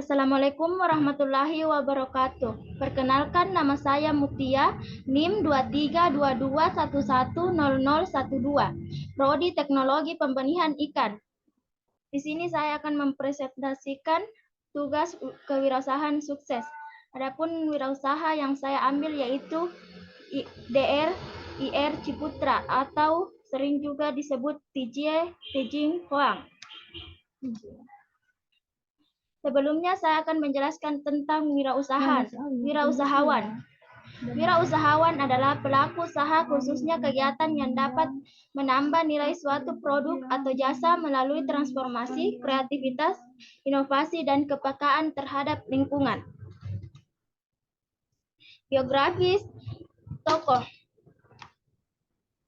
Assalamualaikum warahmatullahi wabarakatuh. Perkenalkan, nama saya Mutia, NIM 2322110012, Prodi Teknologi Pembenihan Ikan. Di sini saya akan mempresentasikan tugas kewirausahaan sukses. Adapun wirausaha yang saya ambil yaitu IR Ciputra atau sering juga disebut TJ Tejing Hoang. Sebelumnya saya akan menjelaskan tentang wirausahawan. Wirausahawan adalah pelaku usaha khususnya kegiatan yang dapat menambah nilai suatu produk atau jasa melalui transformasi, kreativitas, inovasi, dan kepekaan terhadap lingkungan. Biografis tokoh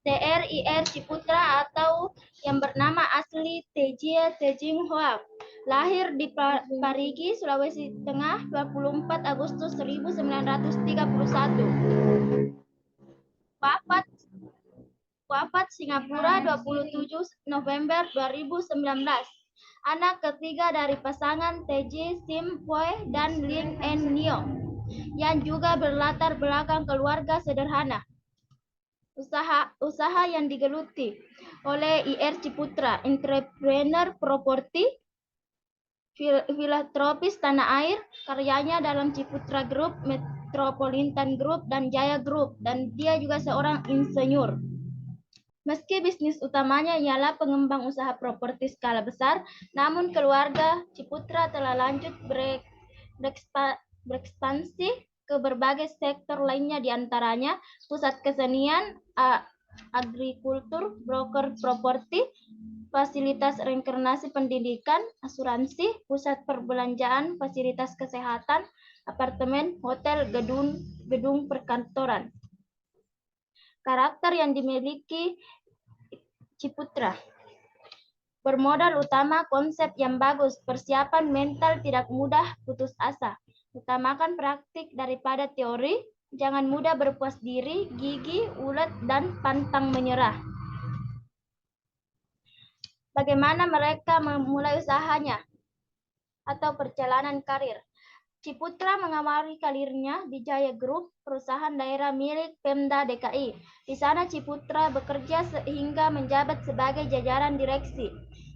TRIR Ciputra atau yang bernama asli Tejie Tejing Hoang. Lahir di Parigi, Sulawesi Tengah, 24 Agustus 1931. Wafat Singapura 27 November 2019. Anak ketiga dari pasangan Teji Sim Poi dan Ling En Nio, yang juga berlatar belakang keluarga sederhana. Usaha yang digeluti oleh IR Ciputra, entrepreneur properti, filantropis tanah air, karyanya dalam Ciputra Group, Metropolitan Group, dan Jaya Group, dan dia juga seorang insinyur. Meski bisnis utamanya ialah pengembang usaha properti skala besar, namun keluarga Ciputra telah lanjut berekspansi ke berbagai sektor lainnya, diantaranya pusat kesenian, agrikultur, broker properti, fasilitas reinkarnasi pendidikan, asuransi, pusat perbelanjaan, fasilitas kesehatan, apartemen, hotel, gedung perkantoran. Karakter yang dimiliki Ciputra. Bermodal utama konsep yang bagus, persiapan mental tidak mudah putus asa. Utamakan praktik daripada teori, jangan mudah berpuas diri, gigih, ulet, dan pantang menyerah. Bagaimana mereka memulai usahanya atau perjalanan karir? Ciputra mengawali karirnya di Jaya Group, perusahaan daerah milik Pemda DKI. Di sana Ciputra bekerja sehingga menjabat sebagai jajaran direksi.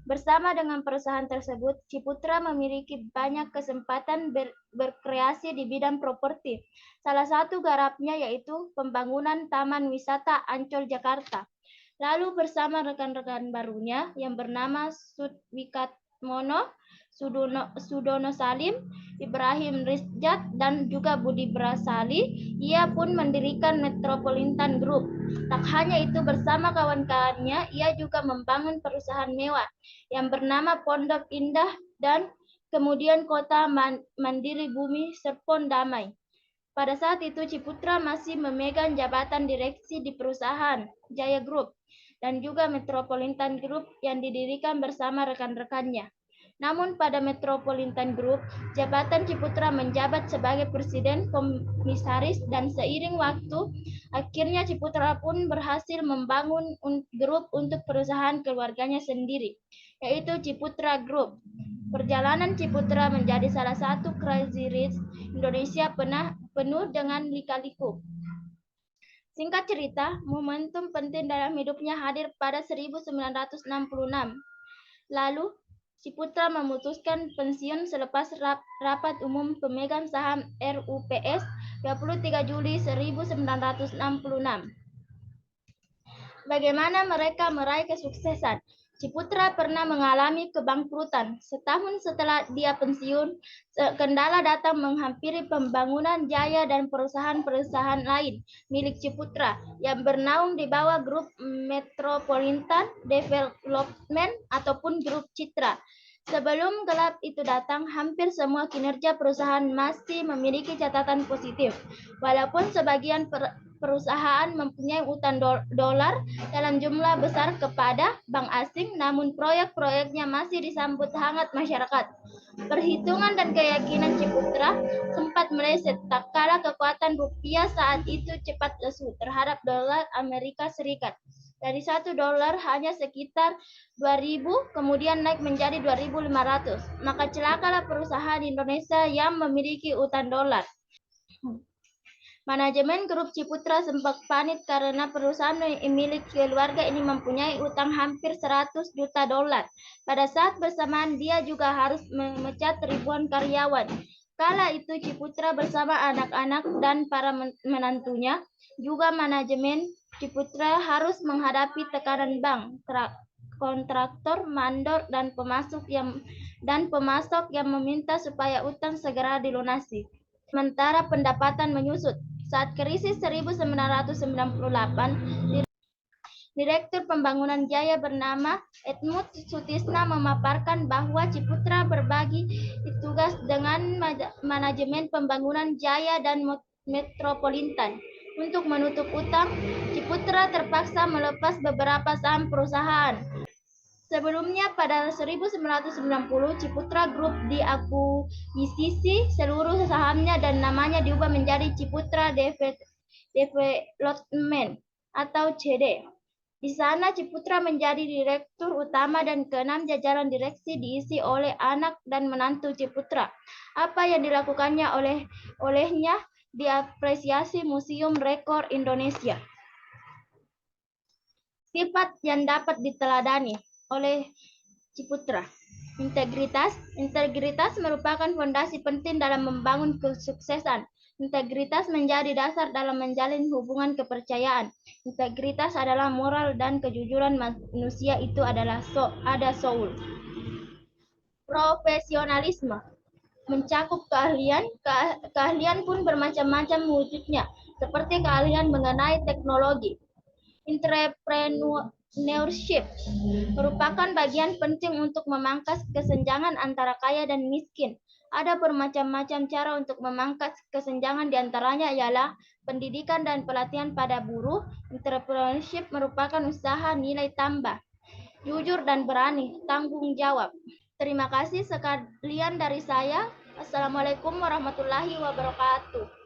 Bersama dengan perusahaan tersebut, Ciputra memiliki banyak kesempatan berkreasi di bidang properti. Salah satu garapnya yaitu pembangunan Taman Wisata Ancol Jakarta. Lalu bersama rekan-rekan barunya yang bernama Sudwikatmono, Sudono Salim, Ibrahim Rizjat, dan juga Budi Brasali, ia pun mendirikan Metropolitan Group. Tak hanya itu, bersama kawan-kawannya, ia juga membangun perusahaan mewah yang bernama Pondok Indah dan kemudian Kota Mandiri Bumi Serpong Damai. Pada saat itu Ciputra masih memegang jabatan direksi di perusahaan Jaya Group dan juga Metropolitan Group yang didirikan bersama rekan-rekannya. Namun pada Metropolitan Group, jabatan Ciputra menjabat sebagai presiden komisaris, dan seiring waktu, akhirnya Ciputra pun berhasil membangun grup untuk perusahaan keluarganya sendiri, yaitu Ciputra Group. Perjalanan Ciputra menjadi salah satu crazy rich Indonesia penuh dengan lika-liku. Singkat cerita, momentum penting dalam hidupnya hadir pada 1966. Lalu, Ciputra memutuskan pensiun selepas rapat umum pemegang saham RUPS 23 Juli 1966. Bagaimana mereka meraih kesuksesan? Ciputra pernah mengalami kebangkrutan. Setahun setelah dia pensiun, kendala datang menghampiri pembangunan Jaya dan perusahaan-perusahaan lain milik Ciputra yang bernaung di bawah grup Metropolitan Development ataupun grup Citra. Sebelum gelap itu datang, hampir semua kinerja perusahaan masih memiliki catatan positif. Walaupun sebagian perusahaan mempunyai utang dolar dalam jumlah besar kepada bank asing, namun proyek-proyeknya masih disambut hangat masyarakat. Perhitungan dan keyakinan Ciputra sempat meleset tak kala kekuatan rupiah saat itu cepat lesu terhadap dolar Amerika Serikat. Dari $1 hanya sekitar 2.000, kemudian naik menjadi 2.500. Maka celakalah perusahaan Indonesia yang memiliki utang dolar. Manajemen Grup Ciputra sempat panik karena perusahaan milik keluarga ini mempunyai utang hampir 100 juta dolar. Pada saat bersamaan dia juga harus memecat ribuan karyawan. Kala itu Ciputra bersama anak-anak dan para menantunya, juga manajemen Ciputra harus menghadapi tekanan bank, kontraktor, mandor, dan pemasok yang meminta supaya utang segera dilunasi. Sementara pendapatan menyusut. Saat krisis 1998, Direktur Pembangunan Jaya bernama Edmund Sutisna memaparkan bahwa Ciputra berbagi tugas dengan manajemen pembangunan Jaya dan Metropolitan. Untuk menutup utang, Ciputra terpaksa melepas beberapa saham perusahaan. Sebelumnya pada 1990, Ciputra Group diakuisisi seluruh sahamnya dan namanya diubah menjadi Ciputra Development atau CD. Di sana Ciputra menjadi direktur utama dan ke-6 jajaran direksi diisi oleh anak dan menantu Ciputra. Apa yang dilakukannya olehnya diapresiasi Museum Rekor Indonesia. Sifat yang dapat diteladani oleh Ciputra. Integritas merupakan fondasi penting dalam membangun kesuksesan. Integritas menjadi dasar dalam menjalin hubungan kepercayaan. Integritas adalah moral dan kejujuran manusia itu adalah ada soul. Profesionalisme mencakup keahlian. Keahlian pun bermacam-macam wujudnya, seperti keahlian mengenai teknologi. Entrepreneurship merupakan bagian penting untuk memangkas kesenjangan antara kaya dan miskin. Ada bermacam-macam cara untuk memangkas kesenjangan, diantaranya ialah pendidikan dan pelatihan pada buruh. Entrepreneurship merupakan usaha nilai tambah, jujur dan berani, tanggung jawab. Terima kasih sekalian dari saya. Assalamualaikum warahmatullahi wabarakatuh.